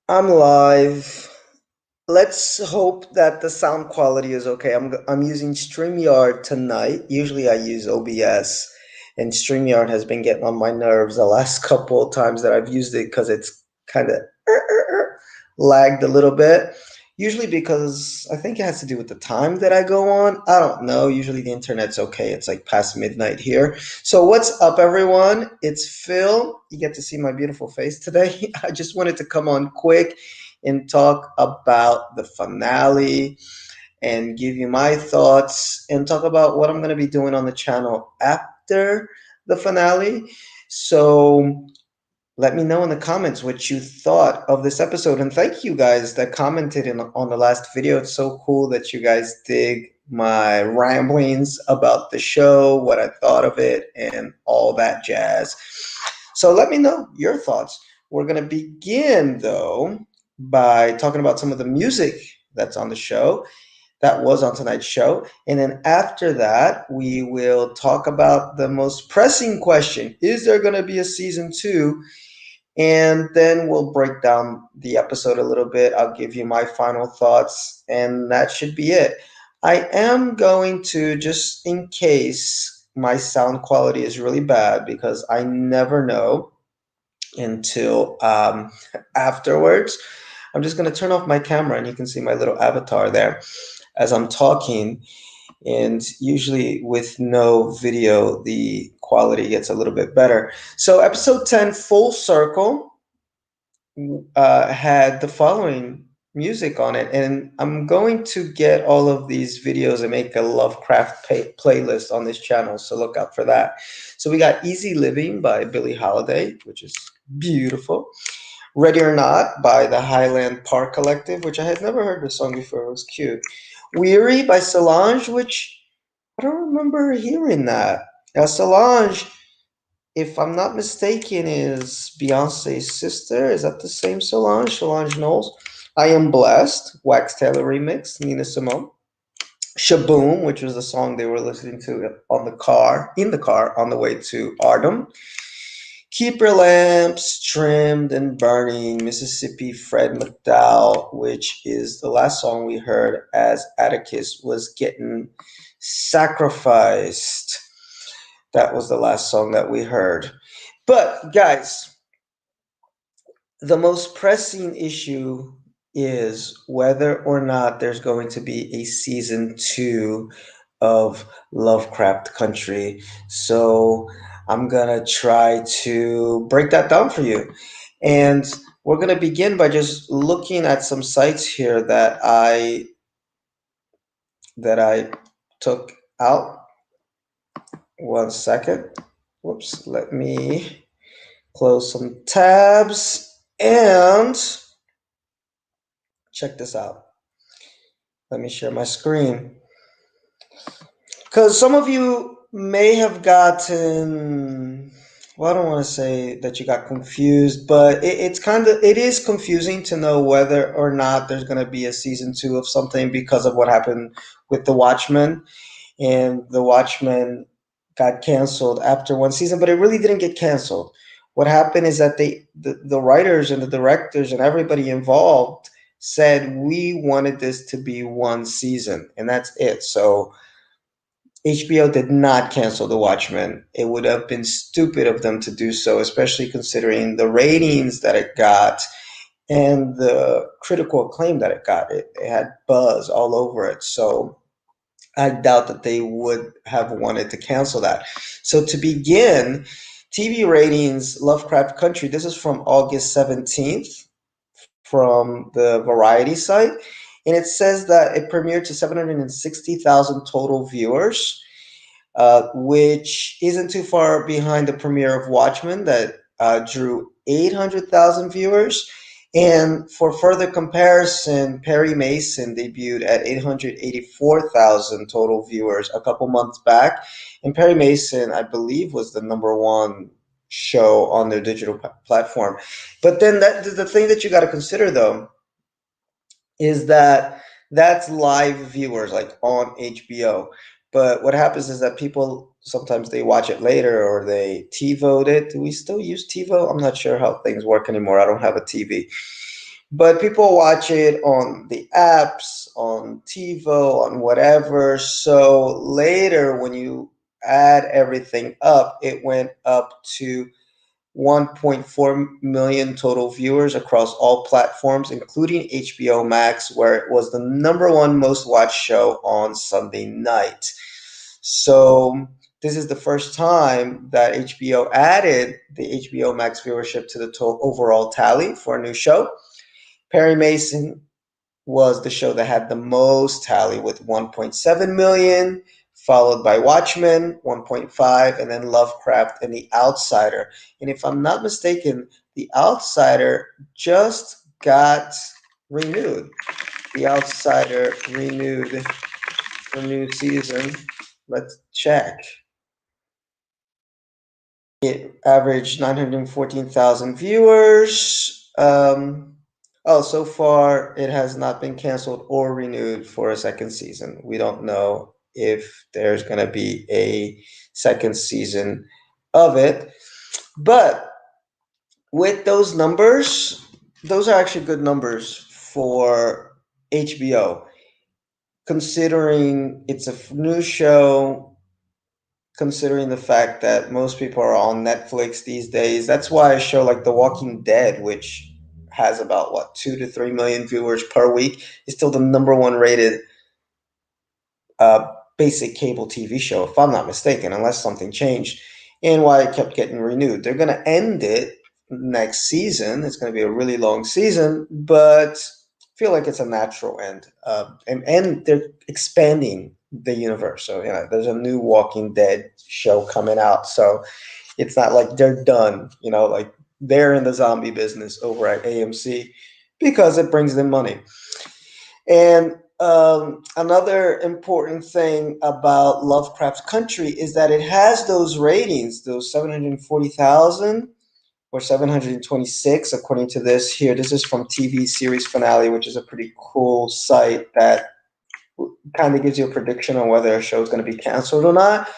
I'm live. Let's hope that the sound quality is okay. I'm using StreamYard tonight. Usually I use OBS, and StreamYard has been getting on my nerves the last couple of times that I've used it because it's kind of lagged a little bit. Usually because I think it has to do with the time that I go on. I don't know. Usually the internet's okay. It's like past midnight here. So what's up, everyone? It's Phil. You get to see my beautiful face today. I just wanted to come on quick and talk about the finale and give you my thoughts and talk about what I'm going to be doing on the channel after the finale. So let me know in the comments what you thought of this episode. And thank you guys that commented on the last video. It's so cool that you guys dig my ramblings about the show, what I thought of it, and all that jazz. So let me know your thoughts. We're going to begin, though, by talking about some of the music that's on the show, that was on tonight's show. And then after that, we will talk about the most pressing question. Is there going to be a season two? And then we'll break down the episode a little bit. I'll give you my final thoughts, and that should be it. I am going to, just in case my sound quality is really bad, because I never know until afterwards, I'm just going to turn off my camera and you can see my little avatar there as I'm talking. And usually with no video, the quality gets a little bit better. So episode 10, Full Circle, had the following music on it. And I'm going to get all of these videos and make a Lovecraft playlist on this channel. So look out for that. So we got Easy Living by Billie Holiday, which is beautiful. Ready or Not by the Highland Park Collective, which I had never heard the song before. It was cute. Weary by Solange, which I don't remember hearing that. Solange, if I'm not mistaken, is Beyonce's sister. Is that the same Solange? Solange Knowles. I Am Blessed, Wax Taylor remix, Nina Simone. Shaboom, which was the song they were listening to in the car on the way to Ardham. Keep Your Lamps Trimmed and Burning, Mississippi, Fred McDowell, which is the last song we heard as Atticus was getting sacrificed. That was the last song that we heard. But, guys, the most pressing issue is whether or not there's going to be a season two of Lovecraft Country. So I'm gonna try to break that down for you. And we're gonna begin by just looking at some sites here that I took out. 1 second. Whoops, let me close some tabs and check this out. Let me share my screen. Because some of you may have gotten, well, I don't want to say that you got confused, but it is confusing to know whether or not there's going to be a season two of something because of what happened with The Watchmen. And The Watchmen got canceled after one season, but it really didn't get canceled. What happened is that the writers and the directors and everybody involved said we wanted this to be one season, and that's it. So HBO did not cancel The Watchmen. It would have been stupid of them to do so, especially considering the ratings that it got and the critical acclaim that it got. It had buzz all over it. So I doubt that they would have wanted to cancel that. So to begin, TV ratings, Lovecraft Country, this is from August 17th from the Variety site. And it says that it premiered to 760,000 total viewers, which isn't too far behind the premiere of Watchmen that drew 800,000 viewers. And for further comparison, Perry Mason debuted at 884,000 total viewers a couple months back. And Perry Mason, I believe, was the number one show on their digital platform. But then the thing that you got to consider, though, is that that's live viewers, like on HBO. But what happens is that people sometimes they watch it later or they TiVoed it. Do we still use TiVo? I'm not sure how things work anymore. I don't have a TV. But people watch it on the apps, on TiVo, on whatever. So later, when you add everything up, it went up to 1.4 million total viewers across all platforms, including HBO Max, where it was the number one most watched show on Sunday night. So this is the first time that HBO added the HBO Max viewership to the total overall tally for a new show. Perry Mason was the show that had the most tally with 1.7 million, followed by Watchmen, 1.5, and then Lovecraft and The Outsider. And if I'm not mistaken, The Outsider just got renewed. The Outsider renewed for new season. Let's check. It averaged 914,000 viewers. Oh, so far it has not been canceled or renewed for a second season. We don't know if there's going to be a second season of it. But with those numbers, those are actually good numbers for HBO, considering it's a new show, considering the fact that most people are on Netflix these days. That's why a show like The Walking Dead, which has about what 2 to 3 million viewers per week, is still the number one rated basic cable TV show, if I'm not mistaken, unless something changed, and why it kept getting renewed. They're going to end it next season. It's going to be a really long season, but I feel like it's a natural end. And they're expanding the universe. So, there's a new Walking Dead show coming out. So it's not like they're done, like they're in the zombie business over at AMC because it brings them money. And another important thing about Lovecraft Country is that it has those ratings, those 740,000 or 726, according to this here. This is from TV Series Finale, which is a pretty cool site that kind of gives you a prediction on whether a show is going to be canceled or not.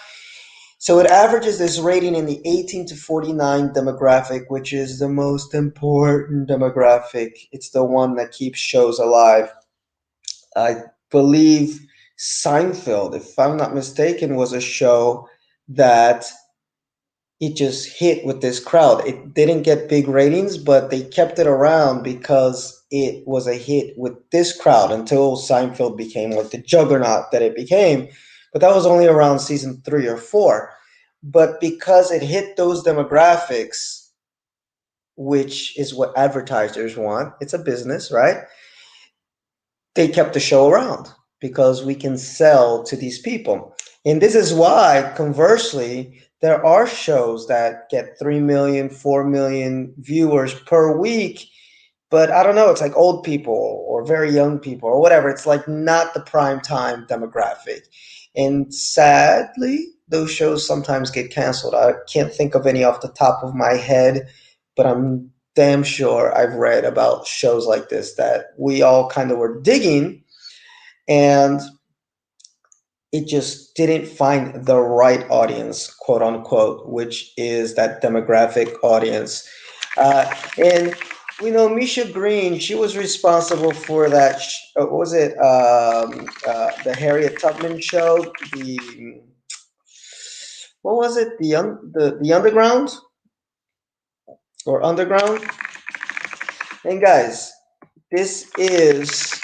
So it averages this rating in the 18 to 49 demographic, which is the most important demographic. It's the one that keeps shows alive. I believe Seinfeld, if I'm not mistaken, was a show that it just hit with this crowd. It didn't get big ratings, but they kept it around because it was a hit with this crowd until Seinfeld became like the juggernaut that it became. But that was only around season 3 or 4. But because it hit those demographics, which is what advertisers want, it's a business, right? They kept the show around because we can sell to these people. And this is why, conversely, there are shows that get 3 million, 4 million viewers per week, but I don't know, it's like old people or very young people or whatever. It's like not the prime time demographic. And sadly, those shows sometimes get canceled. I can't think of any off the top of my head, but I'm damn sure I've read about shows like this that we all kind of were digging, and it just didn't find the right audience, quote unquote, which is that demographic audience. And we know Misha Green, she was responsible for that. What was it? The Harriet Tubman show. What was it? The Underground or Underground? And guys, this is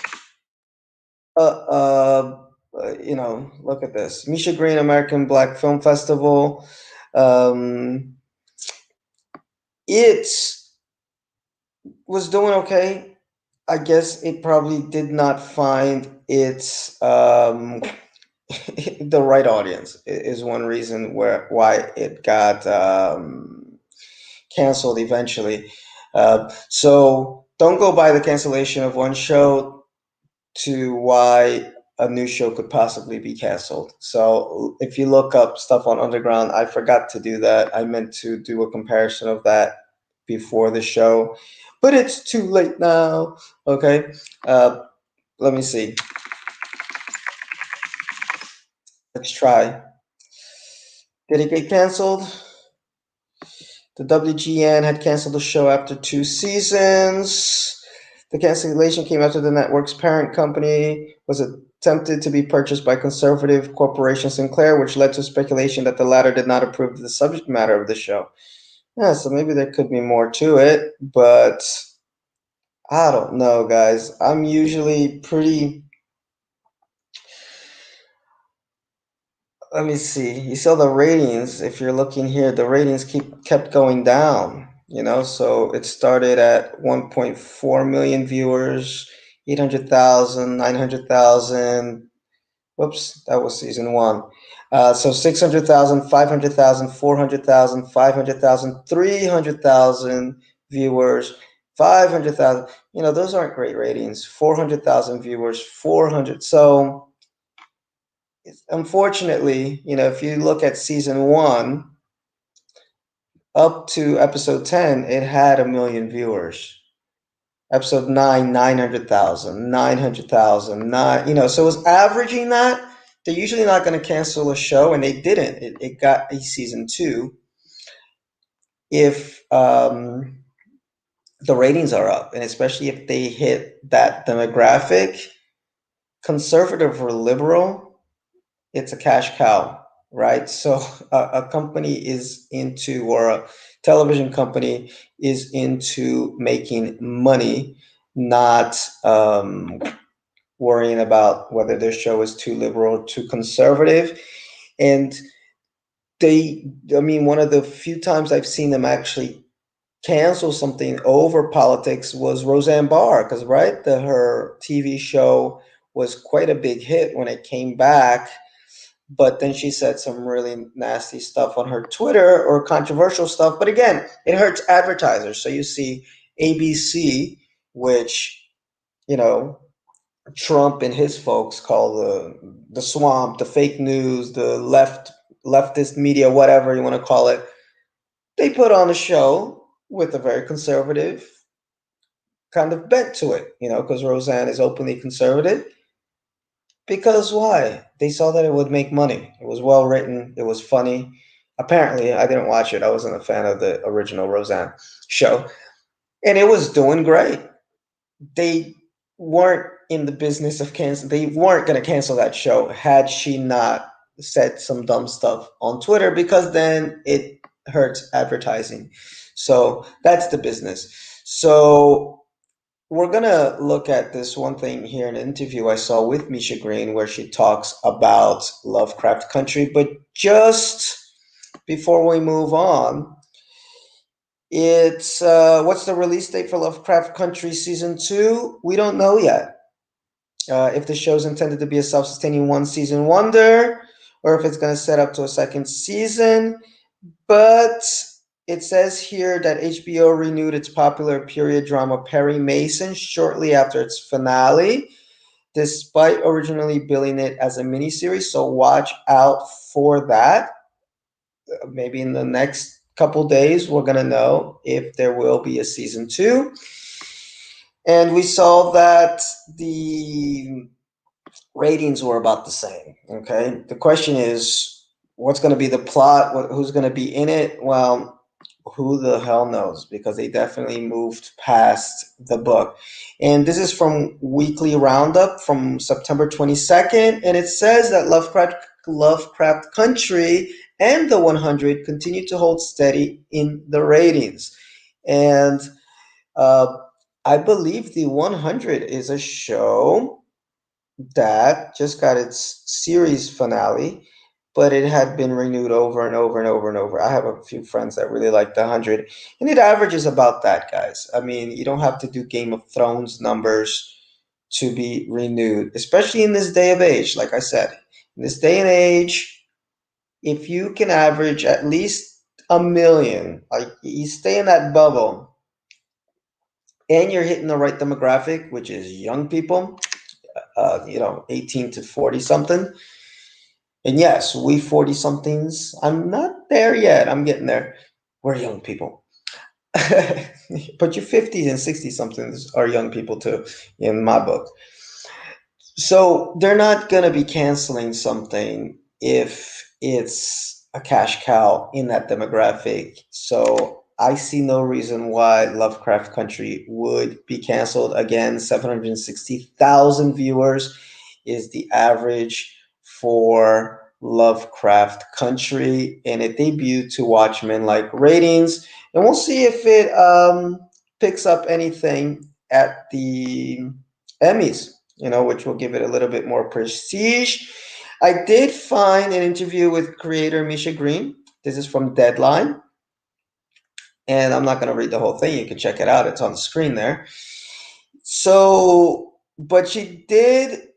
look at this. Misha Green American Black Film Festival. Um, it was doing okay. I guess it probably did not find its the right audience is one reason why it got canceled eventually. So don't go by the cancellation of one show to why a new show could possibly be canceled. So if you look up stuff on Underground, I forgot to do that. I meant to do a comparison of that before the show, but it's too late now. Okay, let me see. Let's try. Did it get canceled? The WGN had canceled the show after 2 seasons. The cancellation came after the network's parent company was attempted to be purchased by conservative corporation Sinclair, which led to speculation that the latter did not approve of the subject matter of the show. Yeah, so maybe there could be more to it, but I don't know, guys. I'm usually pretty. Let me see. You saw the ratings. If you're looking here, the ratings kept going down. So it started at 1.4 million viewers, 800,000, 900,000. Whoops, that was season one. So 600,000, 500,000, 400,000, 500,000, 300,000 viewers, 500,000. Those aren't great ratings. 400,000 viewers, 400. So unfortunately, if you look at season one up to episode 10, it had 1 million viewers. Episode 9, 900,000, 900,000, so it was averaging that. They're usually not going to cancel a show, and they didn't. It got a season two if the ratings are up, and especially if they hit that demographic, conservative or liberal, it's a cash cow, right? So a company is into, or a television company is into making money, not worrying about whether their show is too liberal or too conservative. And one of the few times I've seen them actually cancel something over politics was Roseanne Barr, because her TV show was quite a big hit when it came back, but then she said some really nasty stuff on her Twitter, or controversial stuff. But again, it hurts advertisers. So you see ABC, which, Trump and his folks call the swamp, the fake news, the leftist media, whatever you want to call it. They put on a show with a very conservative kind of bent to it, because Roseanne is openly conservative. Because why? They saw that it would make money. It was well written. It was funny. Apparently, I didn't watch it. I wasn't a fan of the original Roseanne show. And it was doing great. They weren't in the business of cancel. They weren't going to cancel that show had she not said some dumb stuff on Twitter, because then it hurts advertising. So that's the business. So we're going to look at this one thing here in an interview I saw with Misha Green, where she talks about Lovecraft Country. But just before we move on, it's what's the release date for Lovecraft Country season 2? We don't know yet. If the show's intended to be a self-sustaining one-season wonder, or if it's going to set up to a second season. But it says here that HBO renewed its popular period drama Perry Mason shortly after its finale, despite originally billing it as a miniseries. So watch out for that. Maybe in the next couple days, we're going to know if there will be a season 2. And we saw that the ratings were about the same. Okay. The question is, what's going to be the plot? Who's going to be in it? Well, who the hell knows? Because they definitely moved past the book. And this is from Weekly Roundup from September 22nd. And it says that Lovecraft Country and the 100 continue to hold steady in the ratings. And I believe the 100 is a show that just got its series finale, but it had been renewed over and over and over and over. I have a few friends that really like the 100, and it averages about that, guys. You don't have to do Game of Thrones numbers to be renewed, especially in this day of age. Like I said, in this day and age, if you can average at least 1 million, like you stay in that bubble, and you're hitting the right demographic, which is young people, 18 to 40 something. And yes, we 40 somethings, I'm not there yet. I'm getting there. We're young people. But you 50s and 60 somethings are young people too, in my book. So they're not going to be canceling something if it's a cash cow in that demographic. So I see no reason why Lovecraft Country would be canceled. Again, 760,000 viewers is the average for Lovecraft Country, and it debuted to Watchmen like ratings. And we'll see if it picks up anything at the Emmys, which will give it a little bit more prestige. I did find an interview with creator Misha Green. This is from Deadline. And I'm not going to read the whole thing. You can check it out. It's on the screen there. So, but she did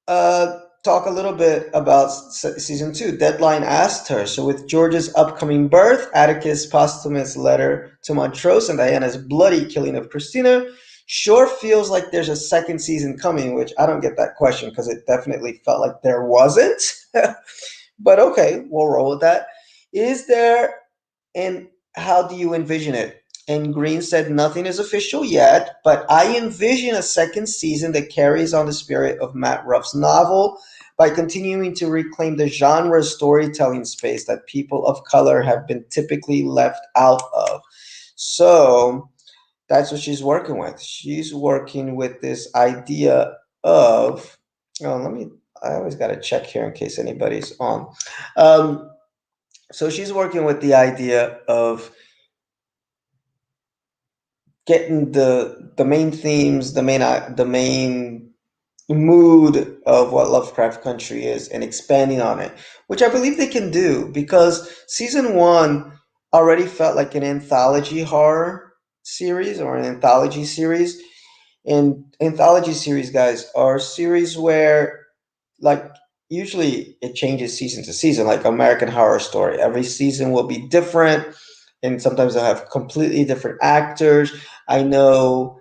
talk a little bit about season 2. Deadline asked her, so with George's upcoming birth, Atticus' posthumous letter to Montrose, and Diana's bloody killing of Christina, sure feels like there's a second season coming, which I don't get that question because it definitely felt like there wasn't. But okay, we'll roll with that. Is there, and how do you envision it? And Green said nothing is official yet, but I envision a second season that carries on the spirit of Matt Ruff's novel by continuing to reclaim the genre storytelling space that people of color have been typically left out of. So that's what she's working with. She's working with this idea of, I always got to check here in case anybody's on. So she's working with the idea of getting the main themes, the main mood of what Lovecraft Country is and expanding on it, which I believe they can do because season 1 already felt like an anthology horror series or an anthology series. And anthology series, guys, are series where, like, usually it changes season to season, like American Horror Story. Every season will be different, and sometimes they'll have completely different actors. I know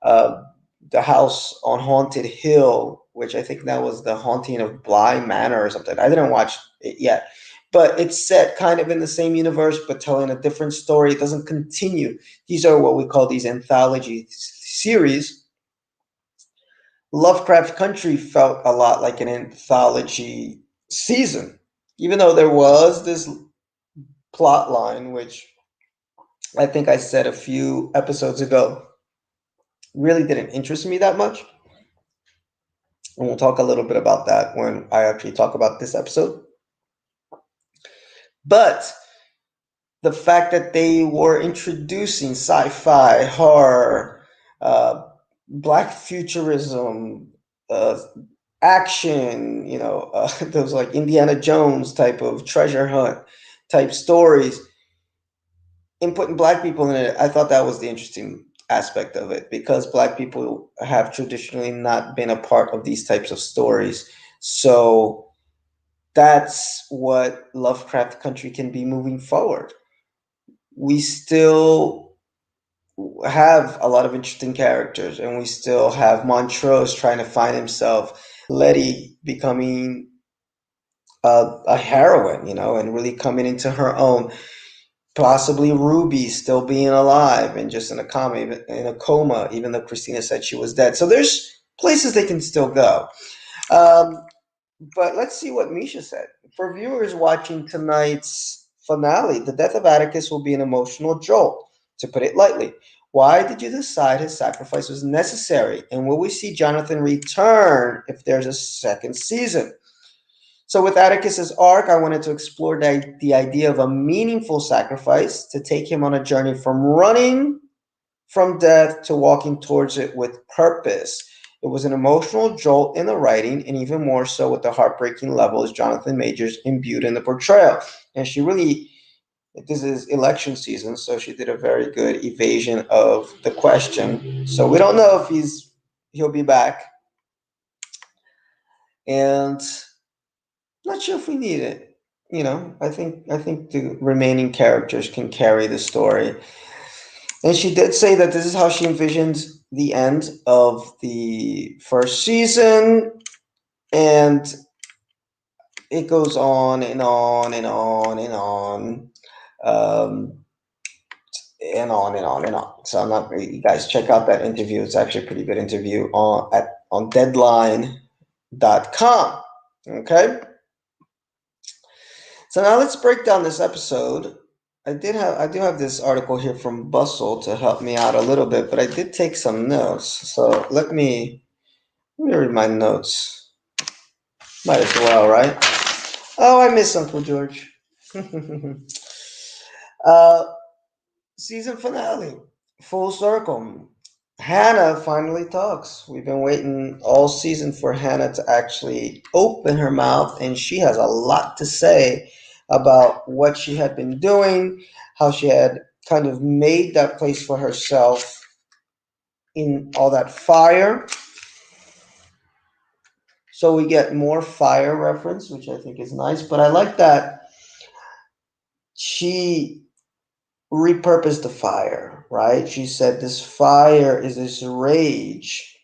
uh, the House on Haunted Hill, which I think that was the Haunting of Bly Manor or something. I didn't watch it yet, but it's set kind of in the same universe, but telling a different story. It doesn't continue. These are what we call these anthology series. Lovecraft Country felt a lot like an anthology season, even though there was this plot line, which I think I said a few episodes ago, really didn't interest me that much. And we'll talk a little bit about that when I actually talk about this episode. But the fact that they were introducing sci-fi, horror, black futurism, action, those like Indiana Jones type of treasure hunt type stories, and putting black people in it, I thought that was the interesting aspect of it because black people have traditionally not been a part of these types of stories. So that's what Lovecraft Country can be moving forward. We still have a lot of interesting characters, and we still have Montrose trying to find himself, Letty becoming a heroine, and really coming into her own. Possibly Ruby still being alive and just in a coma, even though Christina said she was dead. So there's places they can still go. But let's see what Misha said. For viewers watching tonight's finale, the death of Atticus will be an emotional jolt, to put it lightly. Why did you decide his sacrifice was necessary? And will we see Jonathan return if there's a second season? So with Atticus's arc, I wanted to explore the idea of a meaningful sacrifice to take him on a journey from running from death to walking towards it with purpose. It was an emotional jolt in the writing, and even more so with the heartbreaking levels Jonathan Majors imbued in the portrayal. And she really, this is election season, so she did a very good evasion of the question. So we don't know if he'll be back. And not sure if we need it. I think the remaining characters can carry the story. And she did say that this is how she envisioned the end of the first season, and it goes on and on and on and on, and on and on and on. So I'm not. You guys check out that interview. It's actually a pretty good interview on Deadline.com. Okay. So now let's break down this episode I do have this article here from Bustle to help me out a little bit, but I did take some notes. So let me read my notes. Might as well, right? Oh, I miss Uncle George. uh, Season finale, full circle. Hannah finally talks. We've been waiting all season for Hannah to actually open her mouth, and she has a lot to say about what she had been doing, how she had kind of made that place for herself in all that fire. So we get more fire reference, which I think is nice. But I like that she repurposed the fire, right? She said this fire is this rage,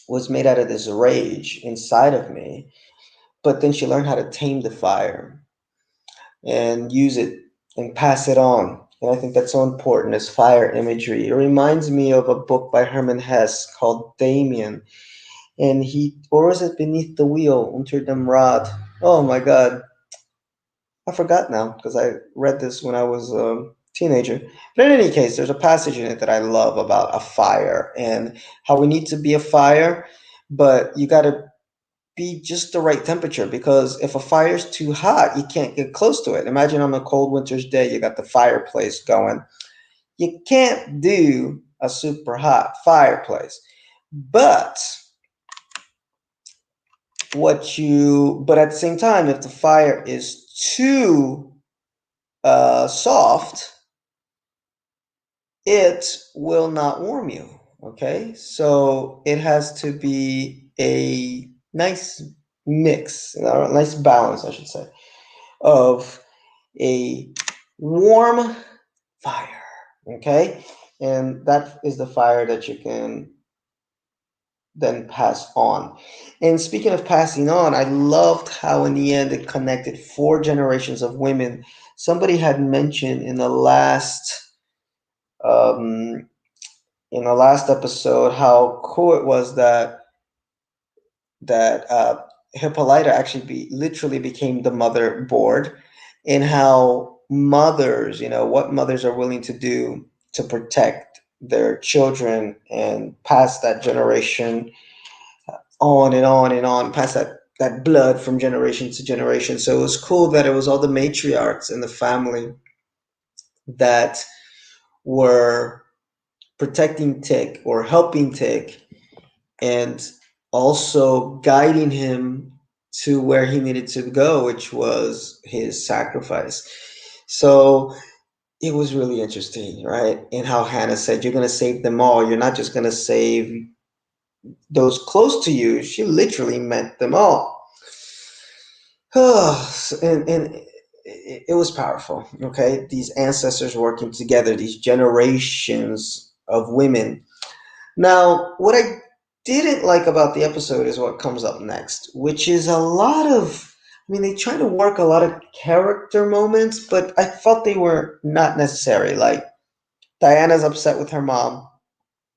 was made out of this rage inside of me. But then she learned how to tame the fire and use it and pass it on. And I think that's so important as fire imagery. It reminds me of a book by Herman Hesse called Damien. And or was it Beneath the Wheel, Unter dem Rad? Oh my God. I forgot now because I read this when I was a teenager. But in any case, there's a passage in it that I love about a fire and how we need to be a fire, but you got to be just the right temperature because if a fire's too hot, you can't get close to it. Imagine on a cold winter's day, you got the fireplace going. You can't do a super hot fireplace. But but at the same time, if the fire is too soft, it will not warm you. Okay, so it has to be a nice mix, a nice balance, I should say, of a warm fire. Okay, and that is the fire that you can then pass on. And speaking of passing on, I loved how in the end it connected four generations of women. Somebody had mentioned um, in the last episode how cool it was that Hippolyta actually literally became the motherboard, and how mothers, what mothers are willing to do to protect their children and pass that generation on and on and on, pass that blood from generation to generation. So it was cool that it was all the matriarchs in the family that were protecting Tick or helping Tick and also guiding him to where he needed to go, which was his sacrifice. So it was really interesting, right? And how Hannah said, "You're going to save them all. You're not just going to save those close to you." She literally meant them all. And it was powerful, okay? These ancestors working together, these generations of women. Now, what I didn't like about the episode is what comes up next, which is a lot of, I mean, they try to work a lot of character moments, but I felt they were not necessary. Like, Diana's upset with her mom.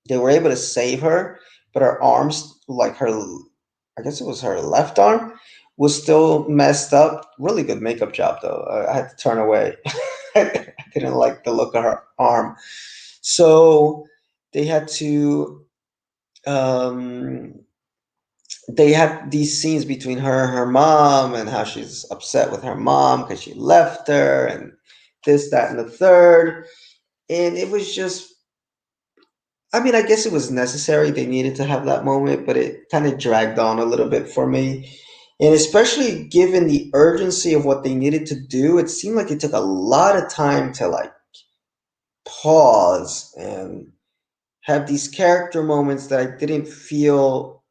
They were able to save her, but her arms, like I guess it was her left arm, was still messed up. Really good makeup job, though. I had to turn away. I didn't like the look of her arm. So they had to um, they had these scenes between her and her mom and how she's upset with her mom because she left her and this, that, and the third. And it was just, I mean, I guess it was necessary. They needed to have that moment, but it kind of dragged on a little bit for me. And especially given the urgency of what they needed to do, it seemed like it took a lot of time to like pause and have these character moments that I didn't feel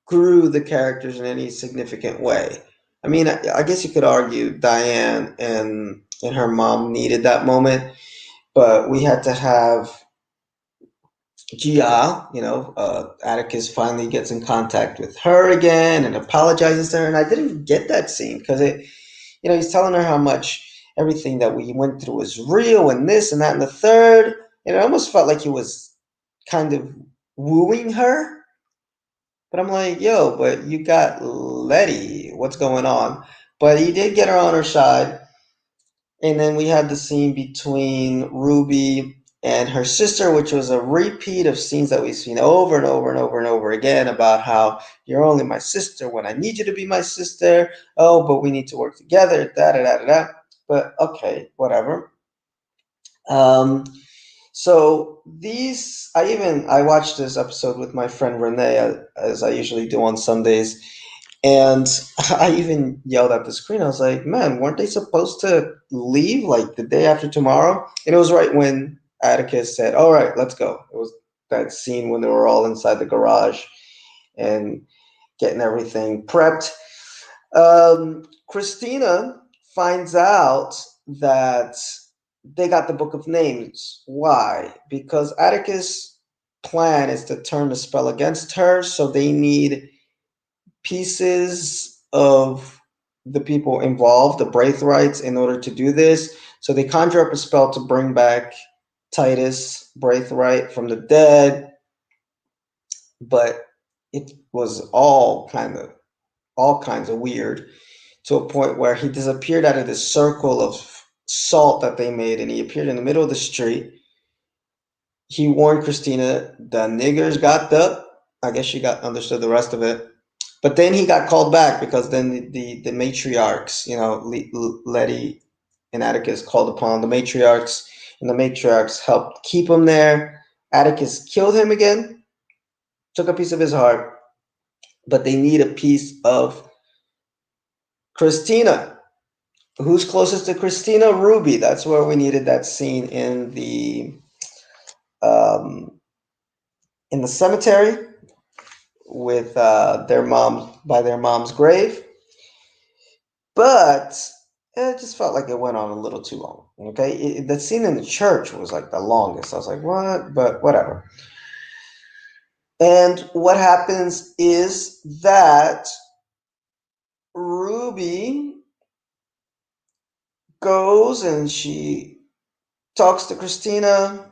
grew the characters in any significant way. I mean, I guess you could argue Diane and her mom needed that moment, but we had to have Gia, Atticus finally gets in contact with her again and apologizes to her, and I didn't get that scene because he's telling her how much everything that we went through was real and this and that and the third, and it almost felt like he was kind of wooing her. But I'm like, yo, but you got Letty. What's going on? But he did get her on her side. And then we had the scene between Ruby and her sister, which was a repeat of scenes that we've seen over and over and over and over again about how you're only my sister when I need you to be my sister. Oh, but we need to work together. Da da da da da. But okay, whatever. Um, so I watched this episode with my friend Renee as I usually do on Sundays, and I even yelled at the screen. I was like, "Man, weren't they supposed to leave like the day after tomorrow?" And it was right when Atticus said, "All right, let's go." It was that scene when they were all inside the garage and getting everything prepped. Christina finds out that they got the Book of Names. Why? Because Atticus' plan is to turn the spell against her, so they need pieces of the people involved, the Braithrights, in order to do this. So they conjure up a spell to bring back Titus Braithright from the dead, but it was all kinds of weird to a point where he disappeared out of this circle of salt that they made, and he appeared in the middle of the street. He warned Christina, the niggers got the. I guess she got understood the rest of it. But then he got called back because then the matriarchs, Letty and Atticus called upon the matriarchs, and the matriarchs helped keep him there. Atticus killed him again, took a piece of his heart, but they need a piece of Christina. Who's closest to Christina? Ruby. That's where we needed that scene um, in the cemetery with their mom by their mom's grave. But it just felt like it went on a little too long. Okay, the scene in the church was like the longest. I was like, what? But whatever. And what happens is that Ruby goes and she talks to Christina.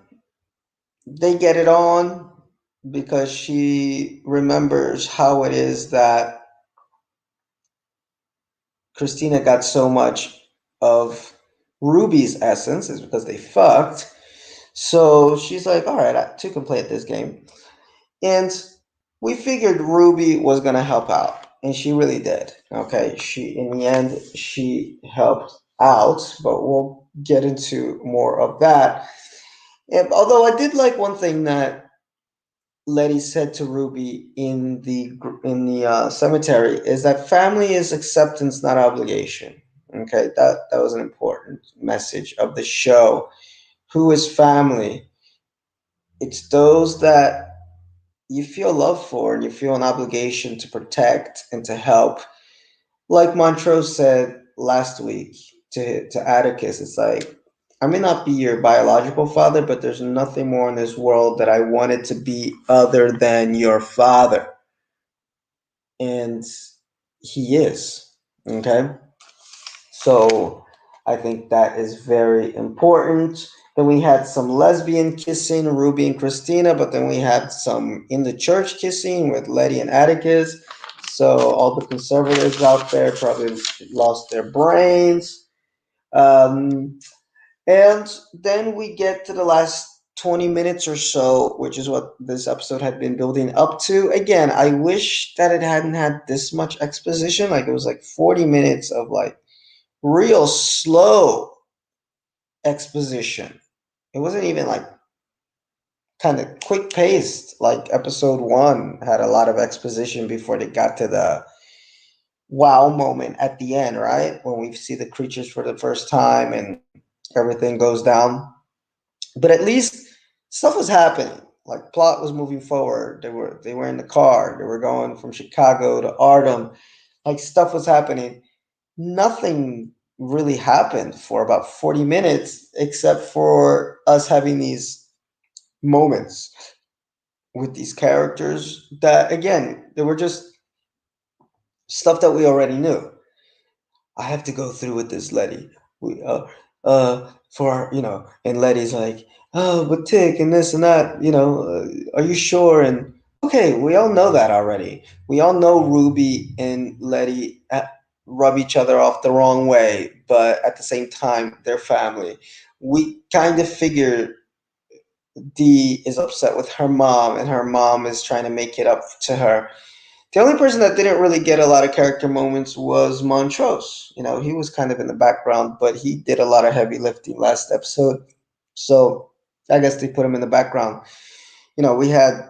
They get it on because she remembers how it is that Christina got so much of Ruby's essence is because they fucked. So she's like, all right, two can play at this game. And we figured Ruby was going to help out. And she really did. Okay. In the end, she helped out, but we'll get into more of that. And although I did like one thing that Letty said to Ruby in the cemetery is that family is acceptance, not obligation. Okay, that was an important message of the show. Who is family? It's those that you feel love for and you feel an obligation to protect and to help. Like Montrose said last week to Atticus, it's like I may not be your biological father, but there's nothing more in this world that I wanted to be other than your father. And he is. Okay. So I think that is very important. Then we had some lesbian kissing, Ruby and Christina, but then we had some in the church kissing with Letty and Atticus. So all the conservatives out there probably lost their brains. Um, and then we get to the last 20 minutes or so, which is what this episode had been building up to. Again, I wish that it hadn't had this much exposition. Like it was like 40 minutes of like real slow exposition. It wasn't even like kind of quick paced like episode one had a lot of exposition before they got to the wow moment at the end, right? When we see the creatures for the first time and everything goes down. But at least stuff was happening. Like plot was moving forward. They were in the car. They were going from Chicago to Artem. Like stuff was happening. Nothing really happened for about 40 minutes except for us having these moments with these characters that again, they were just stuff that we already knew. I have to go through with this, Letty. We for and Letty's like, oh, but Tick and this and that, are you sure? And okay, we all know that already. We all know Ruby and Letty rub each other off the wrong way. but at the same time, they're family. We kind of figure Dee is upset with her mom, and her mom is trying to make it up to her. The only person that didn't really get a lot of character moments was Montrose. He was kind of in the background, but he did a lot of heavy lifting last episode. So I guess they put him in the background. We had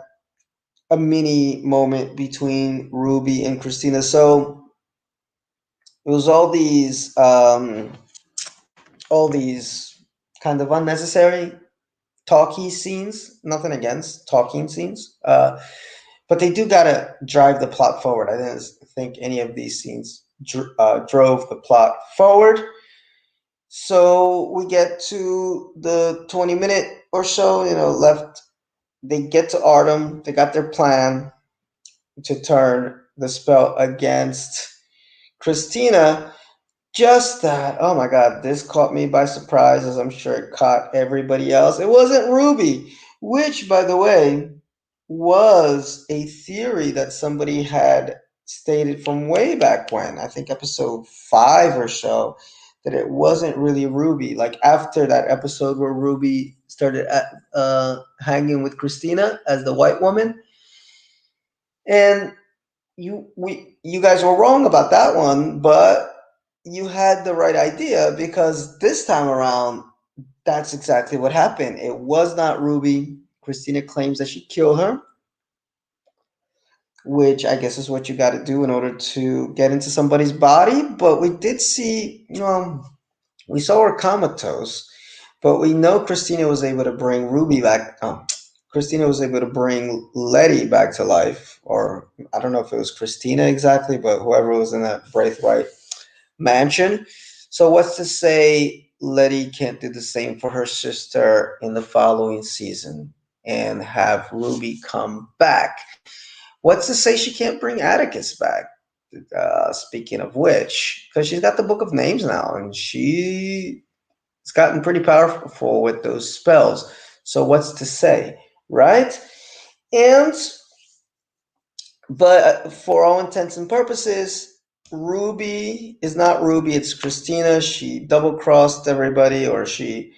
a mini moment between Ruby and Christina. So it was all these kind of unnecessary talky scenes. Nothing against talking scenes. But they do gotta drive the plot forward. I didn't think any of these scenes drove the plot forward. So we get to the 20-minute or so, left. They get to Artem. They got their plan to turn the spell against Christina. Just that, oh my God, this caught me by surprise, as I'm sure it caught everybody else. It wasn't Ruby, which, by the way, was a theory that somebody had stated from way back when, I think episode 5 or so, that it wasn't really Ruby. Like after that episode where Ruby started hanging with Christina as the white woman. And you guys were wrong about that one, but you had the right idea, because this time around, that's exactly what happened. It was not Ruby. Christina claims that she killed her, which I guess is what you got to do in order to get into somebody's body. But we did see, we saw her comatose, but we know Christina was able to bring Ruby back. Christina was able to bring Letty back to life, or I don't know if it was Christina exactly, but whoever was in that Braithwaite mansion. So what's to say Letty can't do the same for her sister in the following season and have Ruby come back? What's to say she can't bring Atticus back? Speaking of which, because she's got the Book of Names now, and she's gotten pretty powerful with those spells. So what's to say, right? And but for all intents and purposes, Ruby is not Ruby. It's Christina. She double crossed everybody, or she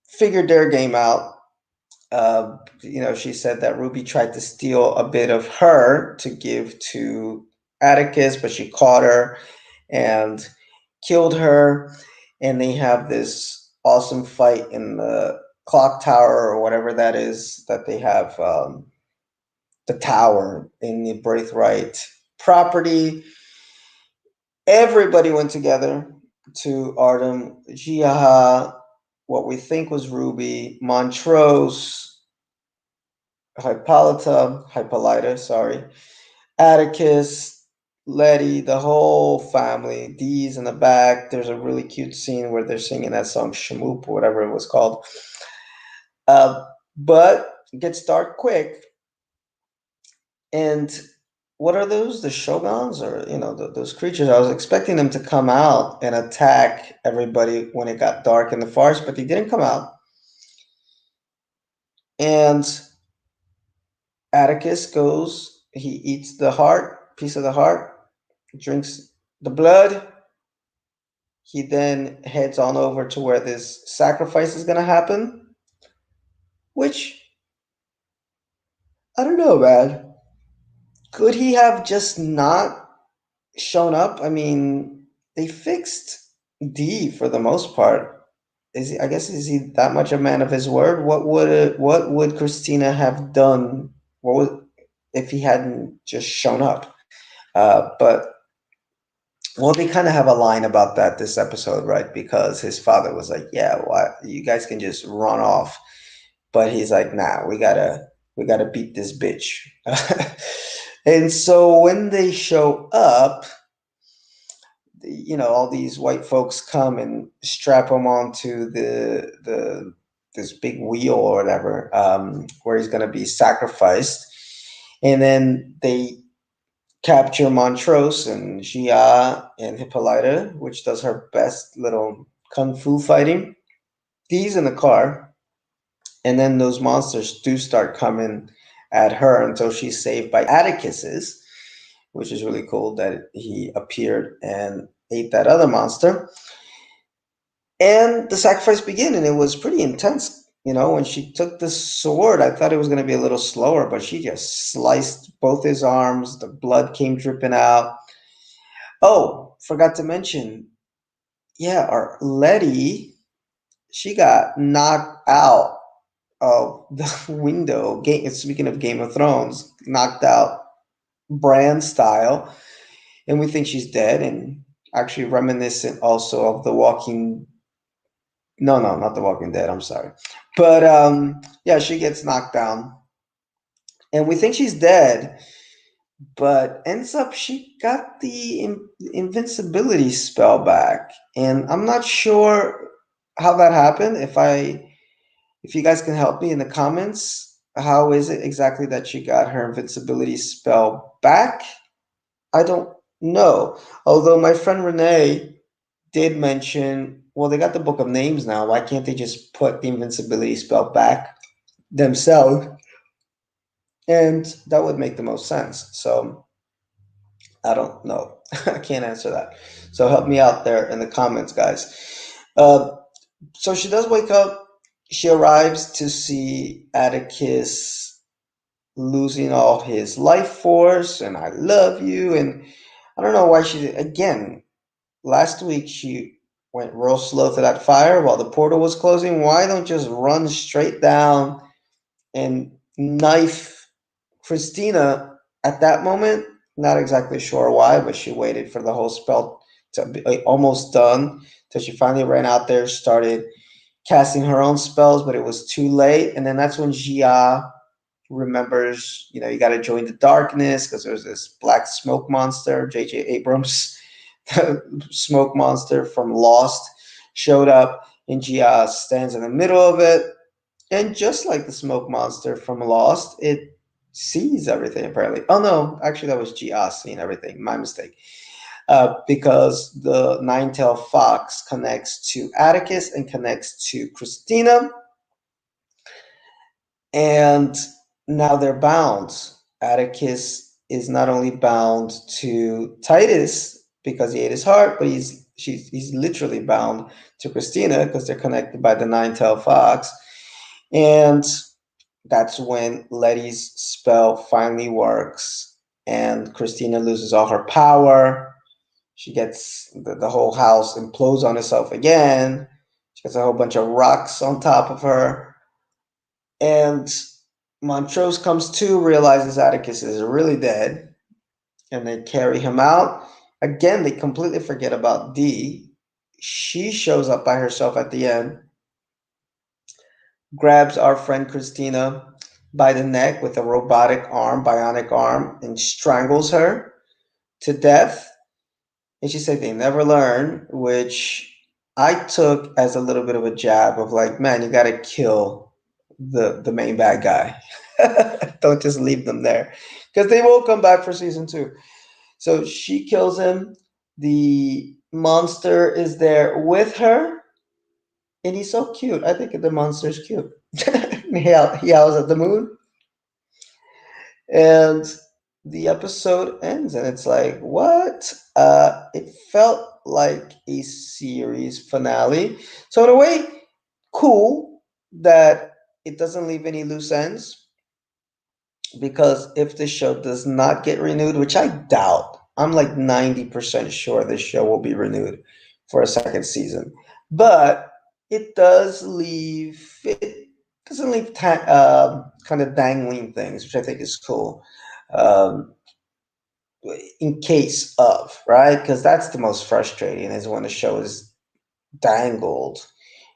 figured their game out. She said that Ruby tried to steal a bit of her to give to Atticus, but she caught her and killed her. And they have this awesome fight in the clock tower, or whatever that is, that they have, the tower in the Braithwaite property. Everybody went together to Artem, Jiaha, what we think was Ruby, Montrose, Hippolyta, sorry, Atticus, Letty, the whole family. Dee's in the back. There's a really cute scene where they're singing that song Shamoop, or whatever it was called. But it gets dark quick. And what are those? The Shogans, or those creatures? I was expecting them to come out and attack everybody when it got dark in the forest, but they didn't come out. And Atticus goes. He eats the heart, piece of the heart, drinks the blood. He then heads on over to where this sacrifice is going to happen, which I don't know, man. Could he have just not shown up? I mean, they fixed D for the most part. I guess is he that much a man of his word? What would Christina have done? What would if he hadn't just shown up? But well, they kind of have a line about that this episode, right? Because his father was like, "Yeah, why you guys can just run off," but he's like, "Nah, we gotta beat this bitch." And so when they show up, all these white folks come and strap him onto the this big wheel or whatever, where he's going to be sacrificed, and then they capture Montrose and Gia and Hippolyta, which does her best little kung fu fighting. He's in the car, and then those monsters do start coming at her until she's saved by Atticus's, which is really cool that he appeared and ate that other monster. And the sacrifice began, and it was pretty intense. When she took the sword, I thought it was going to be a little slower, but she just sliced both his arms. The blood came dripping out. Oh, forgot to mention, yeah, our Letty, she got knocked out of the window. Speaking of Game of Thrones, knocked out Bran style, and we think she's dead. And actually reminiscent also of The Walking. No, no, not The Walking Dead. I'm sorry, but yeah, she gets knocked down, and we think she's dead. But ends up she got the invincibility spell back, and I'm not sure how that happened. If you guys can help me in the comments, how is it exactly that she got her invincibility spell back? I don't know. Although my friend Renee did mention, well, they got the book of names now. Why can't they just put the invincibility spell back themselves? And that would make the most sense. So I don't know. I can't answer that. So help me out there in the comments, guys. So she does wake up. She arrives to see Atticus losing all his life force, and I love you. And I don't know why again, last week she went real slow to that fire while the portal was closing. Why don't just run straight down and knife Christina at that moment? Not exactly sure why, but she waited for the whole spell to be almost done till she finally ran out there, started casting her own spells, but it was too late. And then that's when Gia remembers, you got to join the darkness because there's this black smoke monster. J.J. Abrams, smoke monster from Lost, showed up, and Gia stands in the middle of it. And just like the smoke monster from Lost, it sees everything apparently. Oh no, actually that was Gia seeing everything. My mistake. Because the nine-tailed fox connects to Atticus and connects to Christina, and now they're bound. Atticus is not only bound to Titus because he ate his heart, but he's literally bound to Christina because they're connected by the nine-tailed fox. And that's when Letty's spell finally works, and Christina loses all her power. She gets the whole house implodes on itself again. She gets a whole bunch of rocks on top of her. And Montrose comes to, realizes Atticus is really dead, and they carry him out. Again, they completely forget about Dee. She shows up by herself at the end, grabs our friend Christina by the neck with a bionic arm, and strangles her to death. And she said they never learn, which I took as a little bit of a jab of like, man, you got to kill the main bad guy. Don't just leave them there because they will come back for season 2. So she kills him. The monster is there with her, and he's so cute. I think the monster's cute. He howls at the moon, and the episode ends, and it's like, what? It felt like a series finale. So in a way, cool that it doesn't leave any loose ends, because if the show does not get renewed, which I doubt, I'm like 90% sure this show will be renewed for a second season. But it doesn't leave kind of dangling things, which I think is cool. Um, in case of, right? Because that's the most frustrating, is when a show is dangled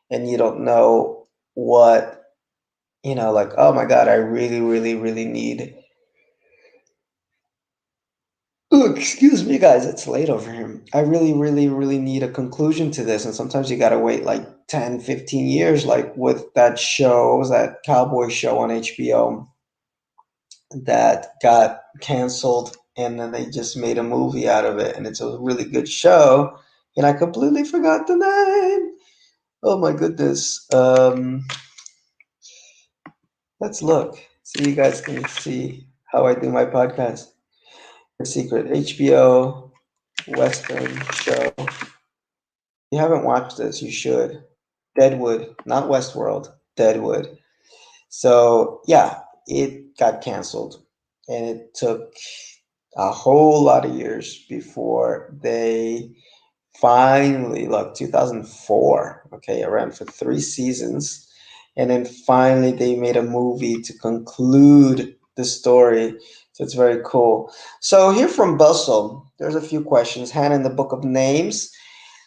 and you don't know what, like, oh my God, I really, really, really need. Oh, excuse me, guys, it's late over here. I really, really, really need a conclusion to this. And sometimes you got to wait like 10, 15 years, like with that show. What was that cowboy show on HBO that got canceled? And then they just made a movie out of it. And it's a really good show. And I completely forgot the name. Oh my goodness. Let's look so you guys can see how I do my podcast. Secret HBO. Western show. You haven't watched this, you should. Deadwood, not Westworld, Deadwood. So, yeah, it got canceled. And it took a whole lot of years before they finally, look, 2004, okay, it ran for 3 seasons. And then finally they made a movie to conclude the story. So it's very cool. So here from Bustle, there's a few questions. Hannah in the Book of Names.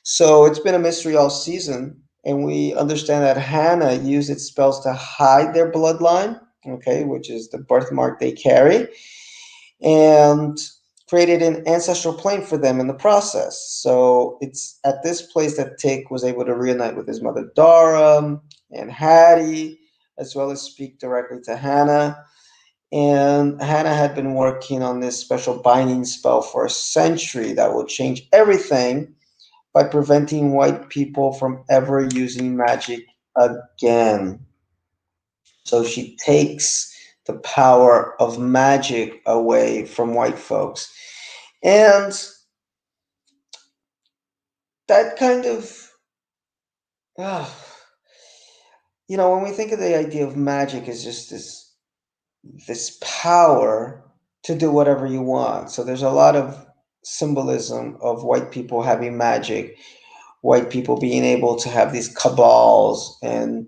So it's been a mystery all season, and we understand that Hannah used its spells to hide their bloodline, okay, which is the birthmark they carry, and created an ancestral plane for them in the process. So it's at this place that Tick was able to reunite with his mother Dara and Hattie, as well as speak directly to Hannah. And Hannah had been working on this special binding spell for a century that will change everything by preventing white people from ever using magic again. So she takes the power of magic away from white folks. And that kind of, uh, when we think of the idea of magic as just this power to do whatever you want. So there's a lot of symbolism of white people having magic, white people being able to have these cabals and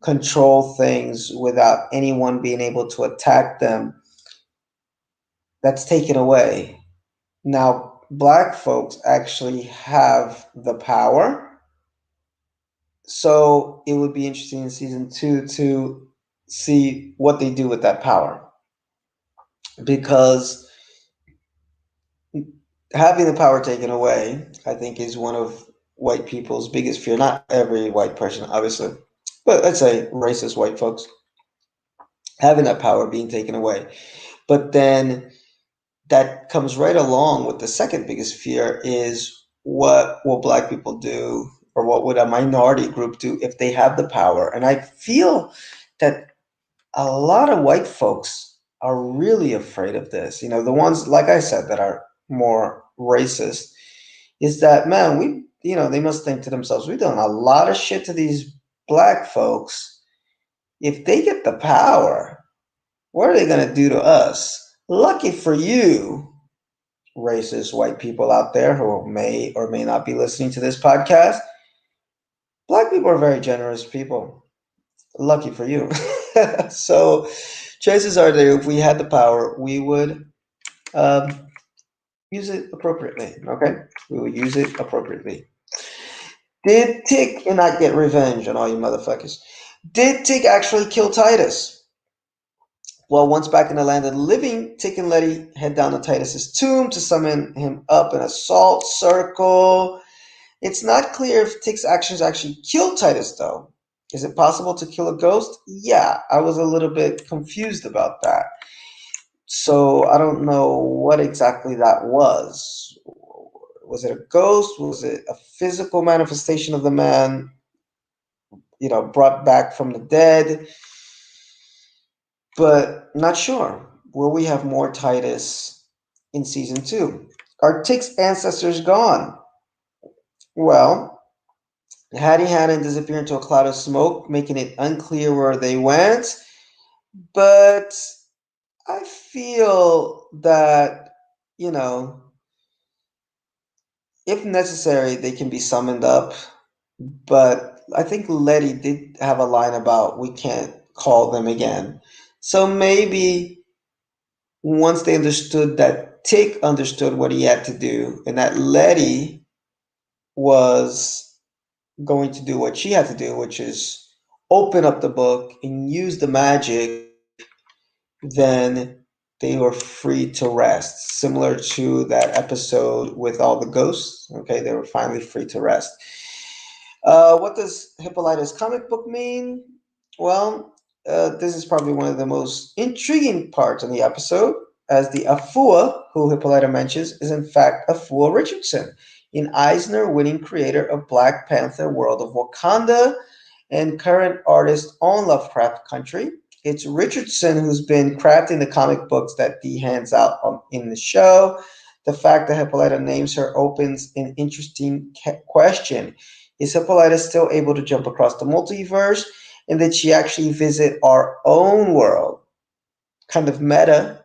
control things without anyone being able to attack them. That's taken away. Now, black folks actually have the power. So it would be interesting in season 2 to see what they do with that power. Because having the power taken away, I think, is one of white people's biggest fear. Not every white person, obviously, but let's say racist white folks having that power being taken away. But then that comes right along with the second biggest fear is what will black people do, or what would a minority group do if they have the power? And I feel that a lot of white folks are really afraid of this. The ones, like I said, that are more racist, is that, man, they must think to themselves, we've done a lot of shit to these black folks. If they get the power, what are they going to do to us? Lucky for you, racist white people out there who may or may not be listening to this podcast, black people are very generous people. Lucky for you. So chances are that if we had the power, we would um, use it appropriately. Okay, we would use it appropriately. Did Tick, and not get revenge on all you motherfuckers, did Tick actually kill Titus? Well, once back in the land of the living, Tick and Letty head down to Titus's tomb to summon him up in a salt circle. It's not clear if Tick's actions actually killed Titus, though. Is it possible to kill a ghost? Yeah, I was a little bit confused about that. So I don't know what exactly that was. Was it a ghost? Was it a physical manifestation of the man, brought back from the dead? But not sure. Will we have more Titus in season 2? Are Tick's ancestors gone? Well, Hattie Hannon disappeared into a cloud of smoke, making it unclear where they went. But I feel that, if necessary, they can be summoned up. But I think Letty did have a line about we can't call them again. So maybe once they understood that Tick understood what he had to do, and that Letty was going to do what she had to do, which is open up the book and use the magic, then they were free to rest. Similar to that episode with all the ghosts. Okay, they were finally free to rest. What does Hippolyta's comic book mean? Well, this is probably one of the most intriguing parts of the episode, as the Afua, who Hippolyta mentions, is in fact Afua Richardson, an Eisner-winning creator of Black Panther: World of Wakanda and current artist on Lovecraft Country. It's Richardson who's been crafting the comic books that Dee hands out in the show. The fact that Hippolyta names her opens an interesting question. Is Hippolyta still able to jump across the multiverse? And did she actually visit our own world? Kind of meta.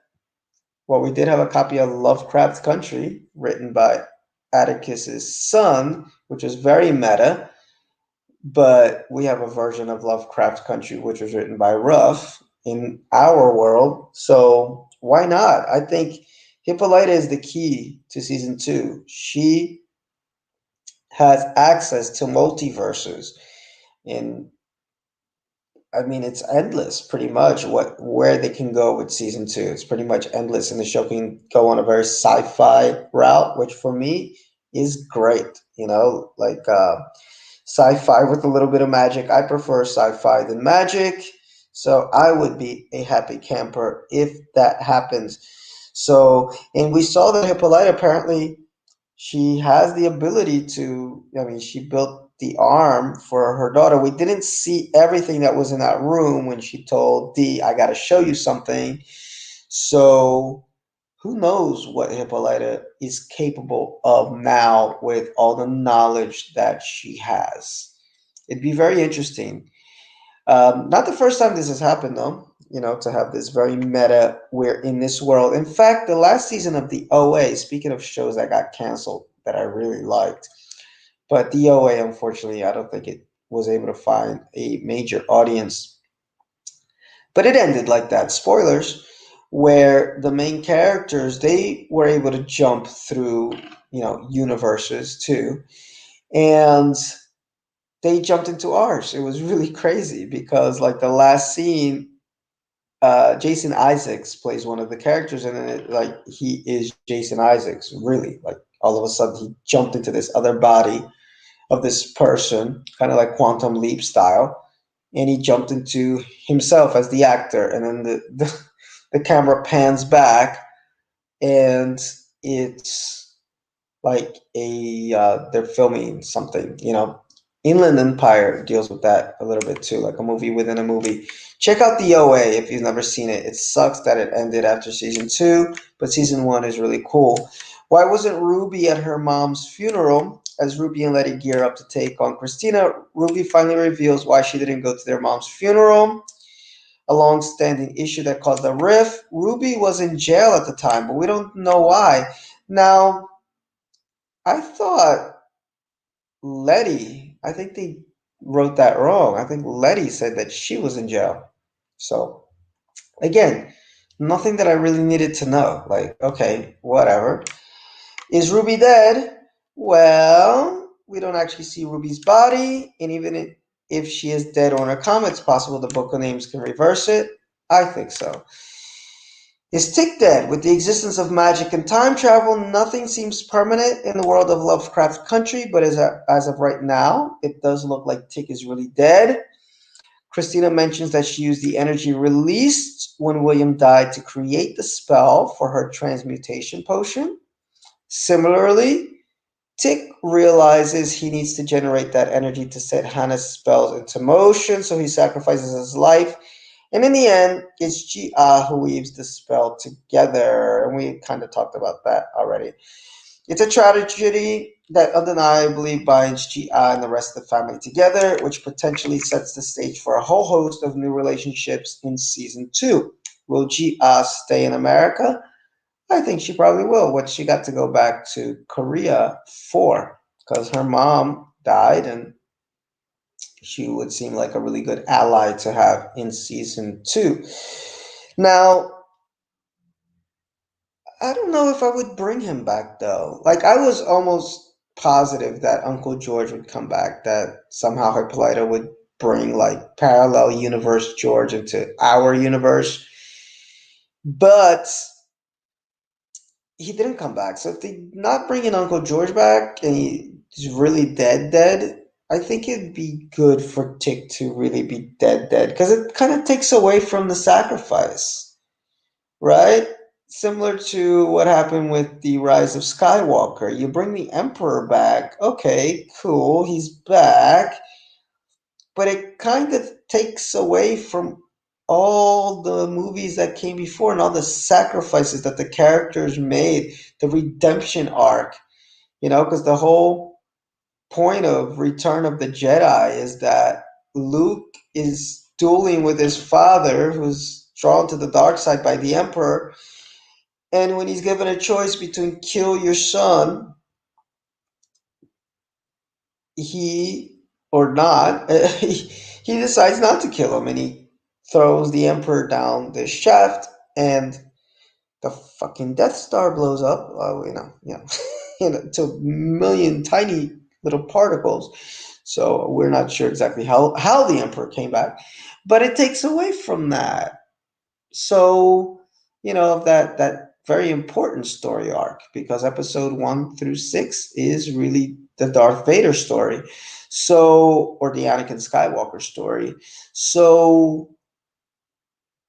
Well, we did have a copy of Lovecraft Country, written by Atticus's son, which was very meta. But we have a version of Lovecraft Country, which was written by Ruff in our world. So why not? I think Hippolyta is the key to season two. She has access to multiverses, and I mean it's endless, pretty much. What where they can go with season two, it's pretty much endless, and the show can go on a very sci-fi route, which for me is great. Sci-fi with a little bit of magic. I prefer sci-fi than magic, so I would be a happy camper if that happens. So, and we saw that Hippolyta apparently she has the ability to. I mean, she built the arm for her daughter. We didn't see everything that was in that room when she told Dee, "I got to show you something." So who knows what Hippolyta is capable of now with all the knowledge that she has. It'd be very interesting. Not the first time this has happened, though, to have this very meta, we're in this world. In fact, the last season of the OA, speaking of shows that got canceled that I really liked, but the OA, unfortunately, I don't think it was able to find a major audience. But it ended like that. Spoilers, where the main characters they were able to jump through, universes too, and they jumped into ours. It was really crazy because like the last scene, Jason Isaacs plays one of the characters, and then he is Jason Isaacs. Really, like all of a sudden he jumped into this other body of this person, kind of like Quantum Leap style, and he jumped into himself as the actor, and then the camera pans back, and it's like they're filming something. Inland Empire deals with that a little bit too, like a movie within a movie. Check out the OA if you've never seen it. It sucks that it ended after season two, but season one is really cool. Why wasn't Ruby at her mom's funeral? As Ruby and Letty gear up to take on Christina, Ruby finally reveals why she didn't go to their mom's funeral. A long-standing issue that caused a rift. Ruby was in jail at the time, but we don't know why. Now, I thought Letty, I think they wrote that wrong. I think Letty said that she was in jail. So, again, nothing that I really needed to know. Like, okay, whatever. Is Ruby dead? Well, we don't actually see Ruby's body, and even if she is dead on her comet, it's possible the Book of Names can reverse it. I think so. Is Tick dead? With the existence of magic and time travel, nothing seems permanent in the world of Lovecraft Country, but as of right now, it does look like Tick is really dead. Christina mentions that she used the energy released when William died to create the spell for her transmutation potion. Similarly, Tick realizes he needs to generate that energy to set Hannah's spells into motion, so he sacrifices his life. And in the end, it's G.A. who weaves the spell together. And we kind of talked about that already. It's a tragedy that undeniably binds G.A. and the rest of the family together, which potentially sets the stage for a whole host of new relationships in season two. Will G.A. stay in America? I think she probably will. What she got to go back to Korea for, because her mom died, and she would seem like a really good ally to have in season two. Now, I don't know if I would bring him back though. Like I was almost positive that Uncle George would come back, that somehow Hippolyta would bring like parallel universe George into our universe. But he didn't come back. So if they not bringing Uncle George back and he's really dead, I think it'd be good for Tick to really be dead, because it kind of takes away from the sacrifice, right? Similar to what happened with the Rise of Skywalker. You bring the Emperor back, okay, cool, he's back, but it kind of takes away from all the movies that came before and all the sacrifices that the characters made, the redemption arc, because the whole point of Return of the Jedi is that Luke is dueling with his father, who's drawn to the dark side by the Emperor, and when he's given a choice between kill your son, he or not, he decides not to kill him, and he throws the Emperor down the shaft, and the fucking Death Star blows up. To a million tiny little particles. So we're not sure exactly how the Emperor came back, but it takes away from that. So that very important story arc, because episode 1 through 6 is really the Darth Vader story. So, or the Anakin Skywalker story. So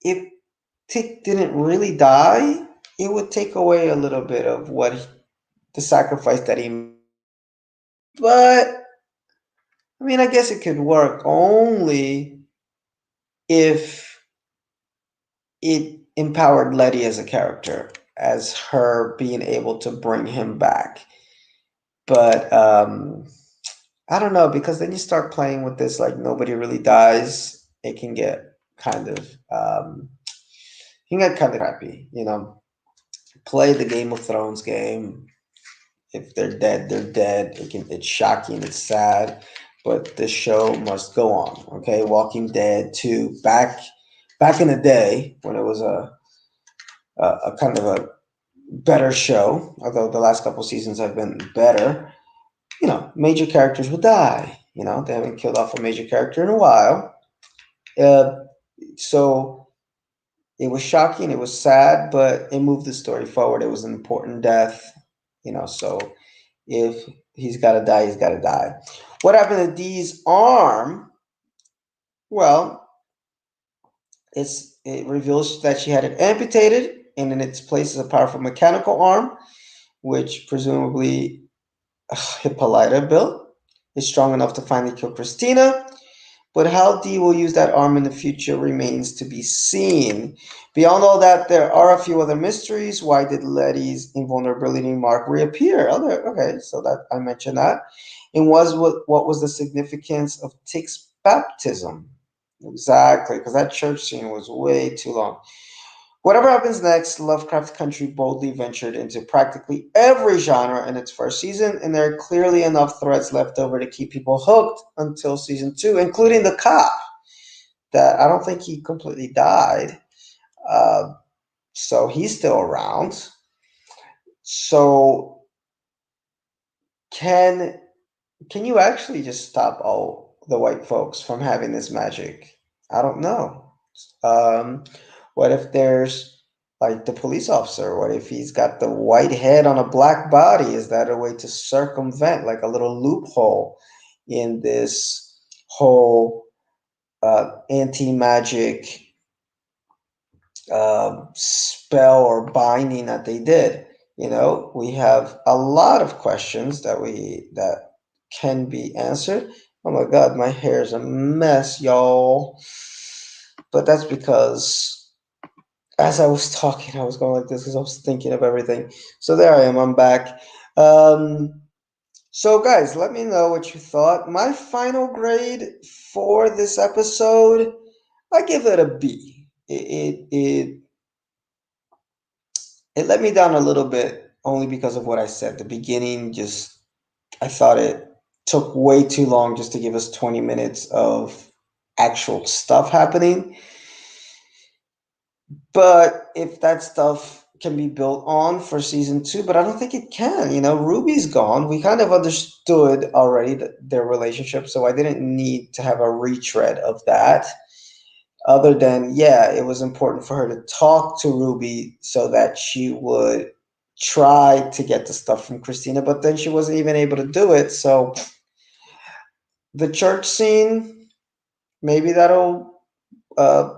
if Tick didn't really die, it would take away a little bit of the sacrifice that he made. But I mean, I guess it could work only if it empowered Letty as a character, as her being able to bring him back. But I don't know, because then you start playing with this like nobody really dies. It can get kind of crappy. Play the Game of Thrones game. If they're dead, they're dead. It's shocking, it's sad, but the show must go on. Okay, Walking Dead 2, back in the day when it was a kind of a better show, although the last couple seasons have been better. Major characters would die. They haven't killed off a major character in a while. Uh, so it was shocking, it was sad, but it moved the story forward. It was an important death. So if he's got to die, he's got to die. What happened to Dee's arm? Well, it reveals that she had it amputated, and in its place is a powerful mechanical arm, which presumably Hippolyta built. Is strong enough to finally kill Christina. But how Dee will use that arm in the future remains to be seen. Beyond all that, there are a few other mysteries. Why did Letty's invulnerability mark reappear? Okay, so that I mentioned that. And what was the significance of Tick's baptism? Exactly, because that church scene was way too long. Whatever happens next, Lovecraft Country boldly ventured into practically every genre in its first season, and there are clearly enough threads left over to keep people hooked until season 2, including the cop, that I don't think he completely died. Uh, so he's still around. So can you actually just stop all the white folks from having this magic? I don't know. Um, what if there's like the police officer? What if he's got the white head on a black body? Is that a way to circumvent, like a little loophole in this whole anti-magic spell or binding that they did? We have a lot of questions that can be answered. Oh my God, my hair is a mess, y'all. But that's because as I was talking, I was going like this because I was thinking of everything. So there I am. I'm back. Um, so guys, let me know what you thought. My final grade for this episode, I give it a B. It let me down a little bit only because of what I said. The beginning just, I thought it took way too long just to give us 20 minutes of actual stuff happening. But if that stuff can be built on for season 2, but I don't think it can. Ruby's gone. We kind of understood already their relationship, so I didn't need to have a retread of that. Other than, yeah, it was important for her to talk to Ruby so that she would try to get the stuff from Christina, but then she wasn't even able to do it. So the church scene, maybe uh,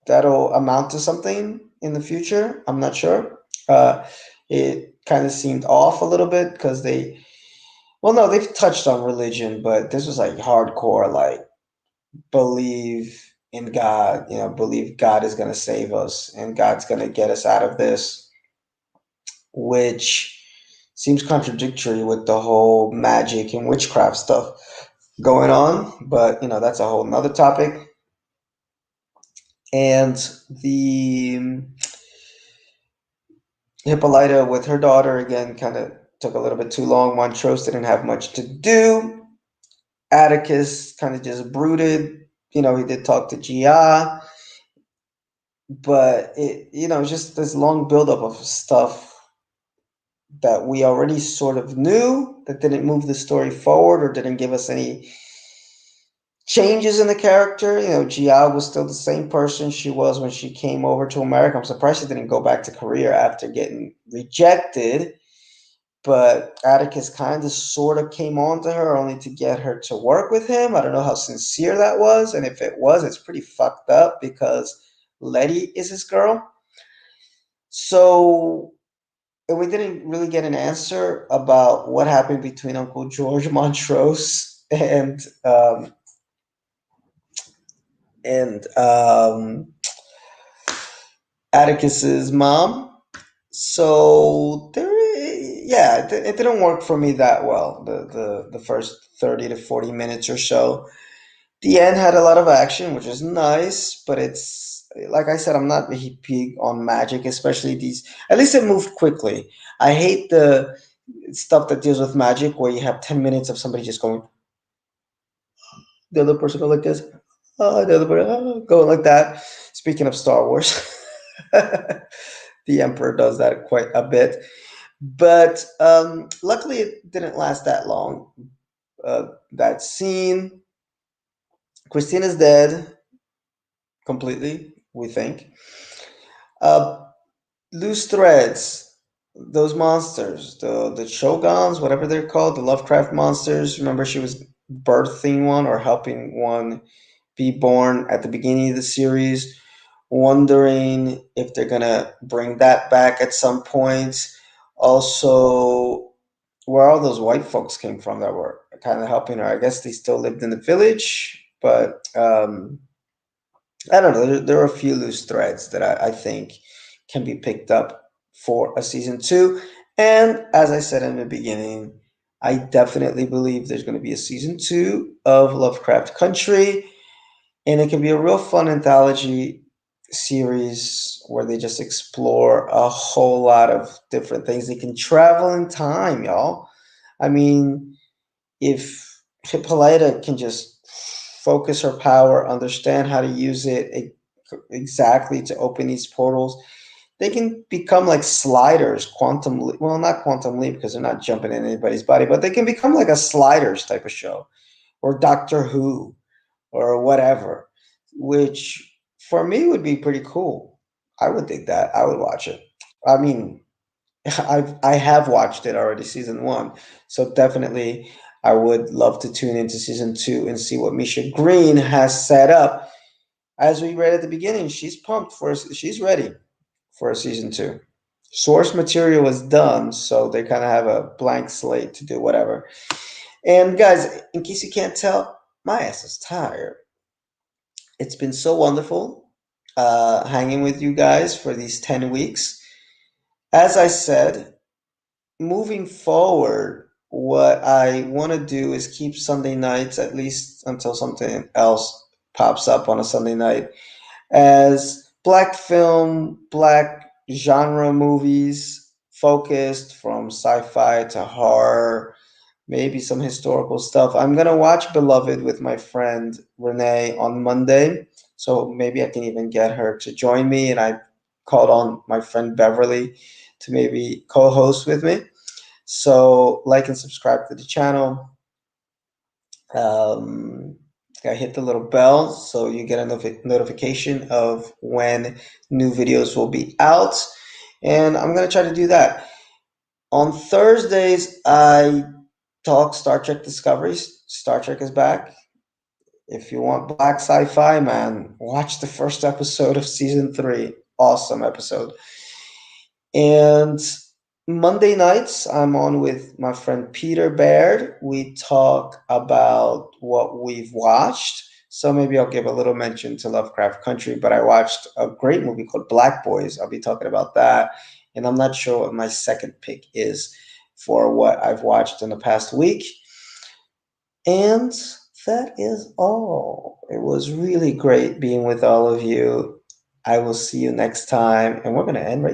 that'll amount to something in the future. I'm not sure. It kind of seemed off a little bit because well, no, they've touched on religion, but this was like hardcore, like believe in God, believe God is going to save us and God's going to get us out of this, which seems contradictory with the whole magic and witchcraft stuff going on. But, that's a whole nother topic. And the Hippolyta with her daughter again kind of took a little bit too long. Montrose didn't have much to do. Atticus kind of just brooded. He did talk to Gia, but just this long buildup of stuff that we already sort of knew that didn't move the story forward or didn't give us any changes in the character. Gia was still the same person she was when she came over to America. I'm surprised she didn't go back to Korea after getting rejected. But Atticus kind of sort of came on to her only to get her to work with him. I don't know how sincere that was. And if it was, it's pretty fucked up because Letty is his girl. So, and we didn't really get an answer about what happened between Uncle George Montrose and Atticus's mom. So yeah, it didn't work for me that well. The first 30 to 40 minutes or so. The end had a lot of action, which is nice, but it's like I said, I'm not big on magic, especially these. At least it moved quickly. I hate the stuff that deals with magic where you have 10 minutes of somebody just going, the other person go like this, the other person going like that. Speaking of Star Wars, the Emperor does that quite a bit. But luckily, it didn't last that long. That scene, Christina's dead completely, we think. Uh, Loose threads, those monsters, the Shogans, whatever they're called, the Lovecraft monsters. Remember, she was birthing one or helping one be born at the beginning of the series. Wondering if they're gonna bring that back at some point. Also, where all those white folks came from that were kind of helping her. I guess they still lived in the village, but I don't know. There are a few loose threads that I think can be picked up for a season two. And as I said in the beginning, I definitely believe there's going to be a season two of Lovecraft Country. And it can be a real fun anthology series where they just explore a whole lot of different things. They can travel in time, y'all. I mean, if Hippolyta can just focus her power, understand how to use it exactly to open these portals, they can become like sliders, quantum leap. Well, not quantum leap because they're not jumping in anybody's body, but they can become like a sliders type of show or Doctor Who or whatever, which for me would be pretty cool. I would dig that. I would watch it. I mean, I have watched it already, season one. So definitely, I would love to tune into season two and see what Misha Green has set up. As we read at the beginning, she's pumped for. She's ready for a season two. Source material is done, so they kind of have a blank slate to do whatever. And guys, in case you can't tell, my ass is tired. It's been so wonderful hanging with you guys for these 10 weeks. As I said, moving forward, what I want to do is keep Sunday nights, at least until something else pops up on a Sunday night, as black film, black genre movies, focused from sci fi to horror, maybe some historical stuff. I'm going to watch Beloved with my friend Renee on Monday. So maybe I can even get her to join me. And I called on my friend Beverly to maybe co host with me. So like and subscribe to the channel. Um, I hit the little bell so you get a notification of when new videos will be out. And I'm going to try to do that. On Thursdays, I talk Star Trek Discoveries. Star Trek is back. If you want black sci-fi, man, watch the first episode of season 3. Awesome episode. And Monday nights, I'm on with my friend Peter Baird. We talk about what we've watched. So maybe I'll give a little mention to Lovecraft Country, but I watched a great movie called Black Boys. I'll be talking about that. And I'm not sure what my second pick is for what I've watched in the past week. And that is all. It was really great being with all of you. I will see you next time. And we're going to end right